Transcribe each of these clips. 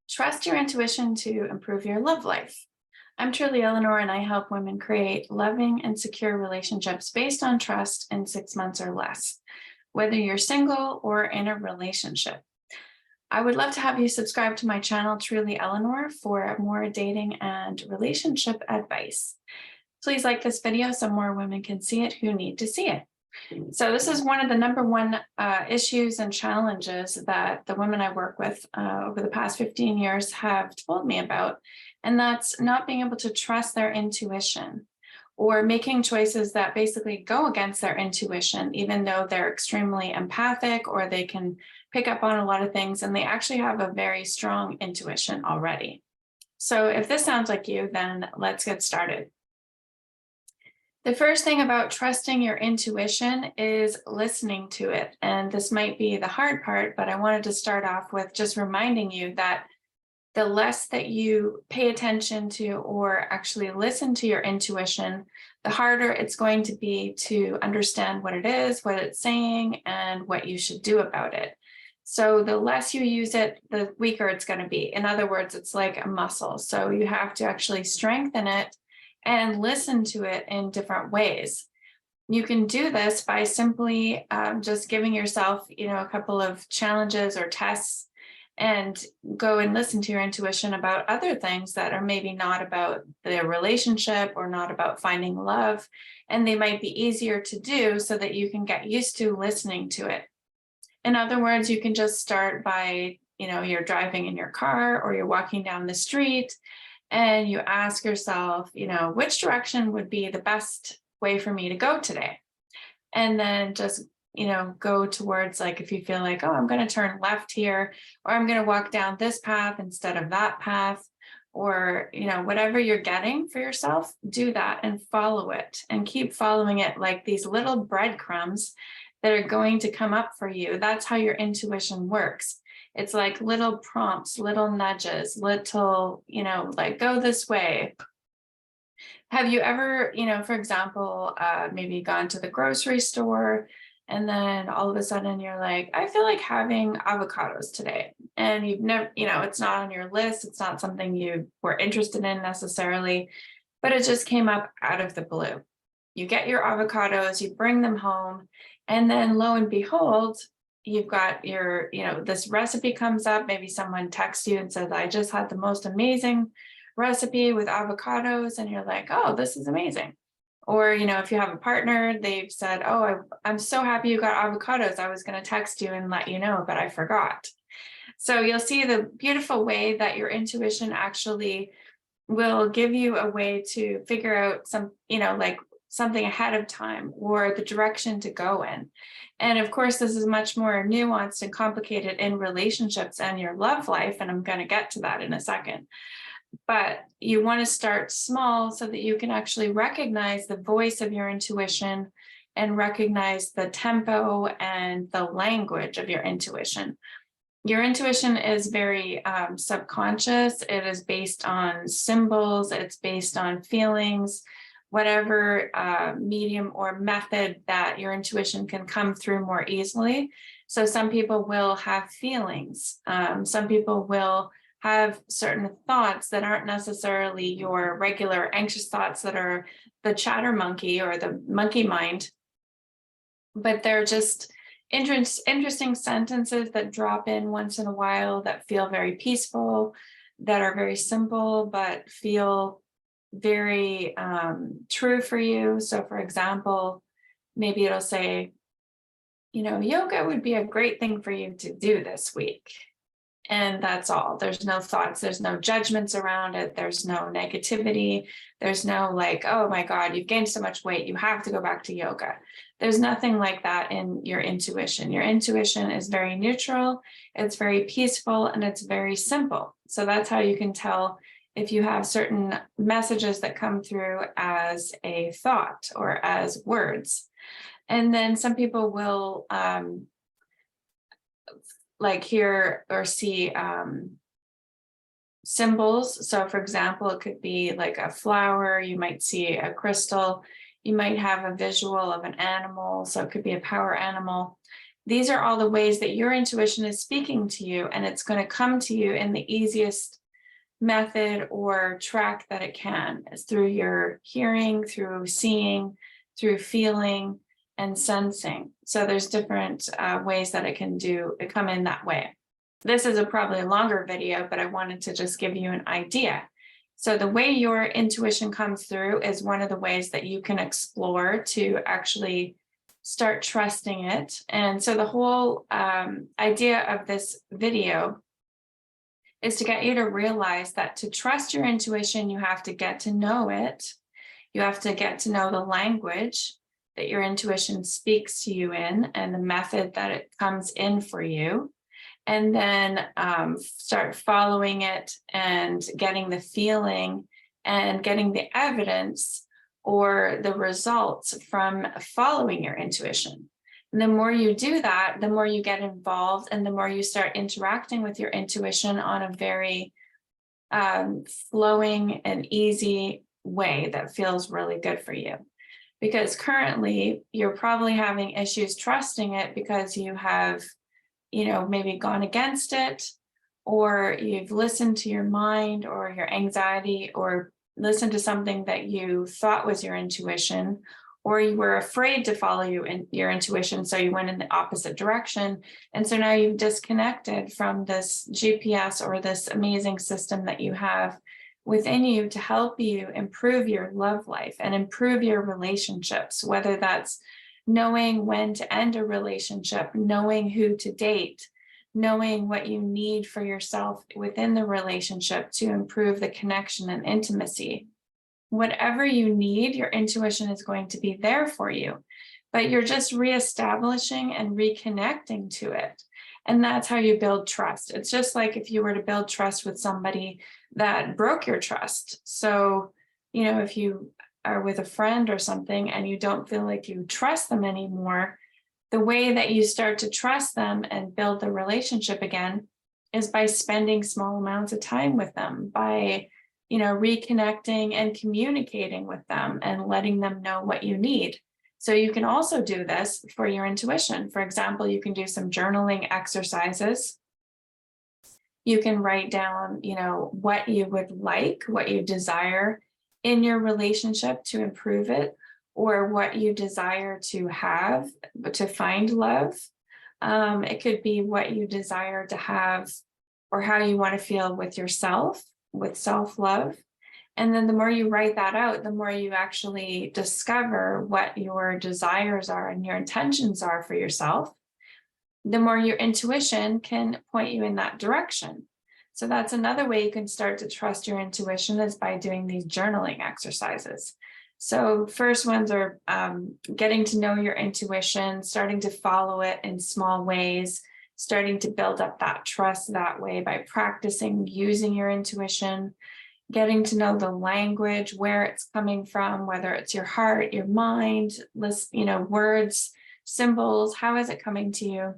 Trust your intuition to improve your love life. I'm truly Eleanor, and I help women create loving and secure relationships based on trust in 6 months or less, whether you're single or in a relationship. I would love to have you subscribe to my channel, Truly Eleanor, for more dating and relationship advice. Please like this video so more women can see it who need to see it. So this is one of the number one issues and challenges that the women I work with over the past 15 years have told me about, and that's not being able to trust their intuition or making choices that basically go against their intuition, even though they're extremely empathic or they can pick up on a lot of things and they actually have a very strong intuition already. So if this sounds like you, then let's get started. The first thing about trusting your intuition is listening to it. And this might be the hard part, but I wanted to start off with just reminding you that the less that you pay attention to or actually listen to your intuition, the harder it's going to be to understand what it is, what it's saying, and what you should do about it. So the less you use it, the weaker it's going to be. In other words, it's like a muscle. So you have to actually strengthen it and listen to it in different ways. You can do this by simply just giving yourself, a couple of challenges or tests and go and listen to your intuition about other things that are maybe not about the relationship or not about finding love. And they might be easier to do so that you can get used to listening to it. In other words, you can just start by, you're driving in your car or you're walking down the street and you ask yourself, which direction would be the best way for me to go today? And then just, go towards, like, if you feel like, oh, I'm going to turn left here, or I'm going to walk down this path instead of that path, or, whatever you're getting for yourself, do that and follow it and keep following it like these little breadcrumbs that are going to come up for you. That's how your intuition works. It's like little prompts, little nudges, little, like go this way. Have you ever, for example, maybe gone to the grocery store and then all of a sudden you're like, I feel like having avocados today. And you've never, it's not on your list. It's not something you were interested in necessarily, but it just came up out of the blue. You get your avocados, you bring them home, and then lo and behold, you've got your, this recipe comes up. Maybe someone texts you and says, I just had the most amazing recipe with avocados. And you're like, oh, this is amazing. Or, if you have a partner, they've said, oh, I'm so happy you got avocados. I was going to text you and let you know, but I forgot. So you'll see the beautiful way that your intuition actually will give you a way to figure out some, like something ahead of time or the direction to go in. And of course, this is much more nuanced and complicated in relationships and your love life. And I'm going to get to that in a second. But you want to start small so that you can actually recognize the voice of your intuition and recognize the tempo and the language of your intuition. Your intuition is very subconscious. It is based on symbols. It's based on feelings, whatever medium or method that your intuition can come through more easily. So some people will have feelings. Some people will have certain thoughts that aren't necessarily your regular anxious thoughts that are the chatter monkey or the monkey mind, but they're just interesting sentences that drop in once in a while that feel very peaceful, that are very simple, but feel very true for you. So for example, maybe it'll say, yoga would be a great thing for you to do this week. And that's all. There's no thoughts. There's no judgments around it. There's no negativity. There's no like, oh my God, you've gained so much weight, you have to go back to yoga. There's nothing like that in your intuition. Your intuition is very neutral. It's very peaceful and it's very simple. So that's how you can tell if you have certain messages that come through as a thought or as words. And then some people will like hear or see symbols. So for example, it could be like a flower, you might see a crystal, you might have a visual of an animal. So it could be a power animal. These are all the ways that your intuition is speaking to you, and it's going to come to you in the easiest method or track that it can. It's through your hearing, through seeing, through feeling, and sensing. So there's different ways that it can come in that way. This is probably a longer video, but I wanted to just give you an idea. So the way your intuition comes through is one of the ways that you can explore to actually start trusting it. And so the whole idea of this video is to get you to realize that to trust your intuition, you have to get to know it. You have to get to know the language that your intuition speaks to you in and the method that it comes in for you. And then start following it and getting the feeling and getting the evidence or the results from following your intuition. And the more you do that, the more you get involved and the more you start interacting with your intuition on a very flowing and easy way that feels really good for you. Because currently you're probably having issues trusting it because you have, maybe gone against it, or you've listened to your mind or your anxiety, or listened to something that you thought was your intuition, or you were afraid to follow your intuition, so you went in the opposite direction. And so now you've disconnected from this GPS or this amazing system that you have within you to help you improve your love life and improve your relationships, whether that's knowing when to end a relationship, knowing who to date, knowing what you need for yourself within the relationship to improve the connection and intimacy. Whatever you need, your intuition is going to be there for you, but you're just reestablishing and reconnecting to it. And that's how you build trust. It's just like if you were to build trust with somebody that broke your trust. So, if you are with a friend or something and you don't feel like you trust them anymore, the way that you start to trust them and build the relationship again is by spending small amounts of time with them, by reconnecting and communicating with them and letting them know what you need. So you can also do this for your intuition. For example, you can do some journaling exercises. You can write down, what you would like, what you desire in your relationship to improve it, or what you desire to have to find love. It could be what you desire to have or how you want to feel with yourself, with self-love. And then the more you write that out, the more you actually discover what your desires are and your intentions are for yourself, the more your intuition can point you in that direction. So that's another way you can start to trust your intuition, is by doing these journaling exercises. So first ones are getting to know your intuition, starting to follow it in small ways, starting to build up that trust that way by practicing using your intuition, getting to know the language, where it's coming from, whether it's your heart, your mind, words, symbols, how is it coming to you?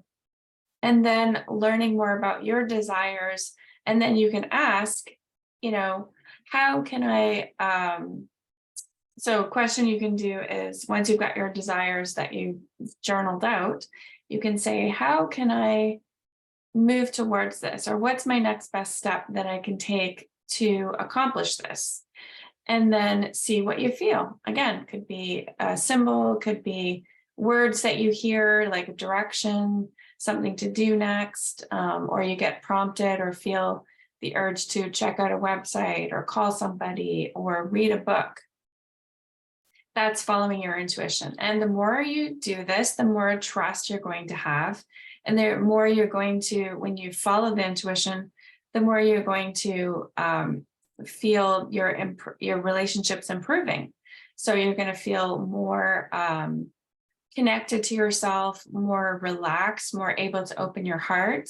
And then learning more about your desires. And then you can ask, how can I, so a question you can do is, once you've got your desires that you journaled out, you can say, how can I move towards this? Or what's my next best step that I can take to accomplish this? And then see what you feel. Again, could be a symbol, could be words that you hear, like a direction, something to do next, or you get prompted or feel the urge to check out a website or call somebody or read a book. That's following your intuition. And the more you do this, the more trust you're going to have. And the more you're going to, when you follow the intuition, the more you're going to feel your relationships improving. So you're going to feel more connected to yourself, more relaxed, more able to open your heart,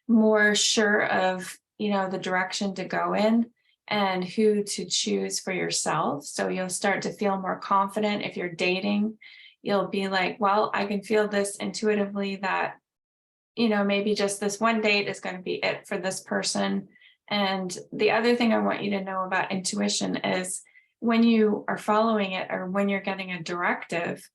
more sure of, the direction to go in and who to choose for yourself. So you'll start to feel more confident. If you're dating, you'll be like, well, I can feel this intuitively that, maybe just this one date is going to be it for this person. And the other thing I want you to know about intuition is when you are following it or when you're getting a directive,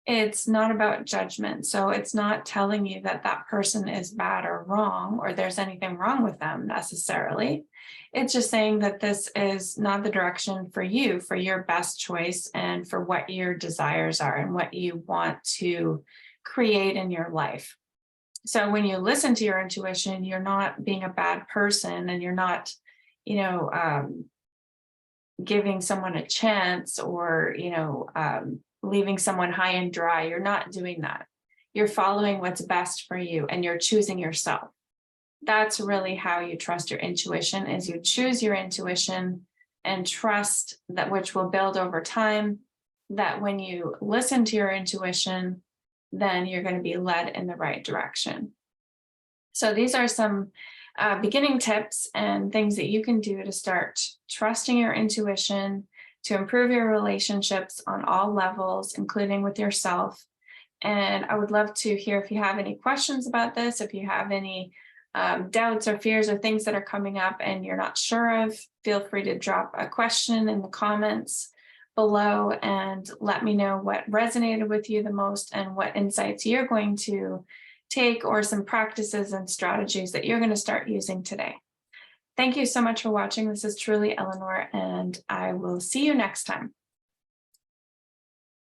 It's not about judgment. So it's not telling you that that person is bad or wrong, or there's anything wrong with them necessarily. It's just saying that this is not the direction for you, for your best choice, and for what your desires are and what you want to create in your life. So when you listen to your intuition, you're not being a bad person, and you're not, you know, giving someone a chance, or leaving someone high and dry. You're not doing that. You're following what's best for you, and you're choosing yourself. That's really how you trust your intuition, is you choose your intuition and trust that, which will build over time, that when you listen to your intuition, then you're going to be led in the right direction. So these are some beginning tips and things that you can do to start trusting your intuition, to improve your relationships on all levels, including with yourself. And I would love to hear if you have any questions about this, if you have any doubts or fears or things that are coming up and you're not sure of. Feel free to drop a question in the comments below and let me know what resonated with you the most and what insights you're going to take, or some practices and strategies that you're going to start using today. Thank you so much for watching. This is truly Eleanor, and I will see you next time.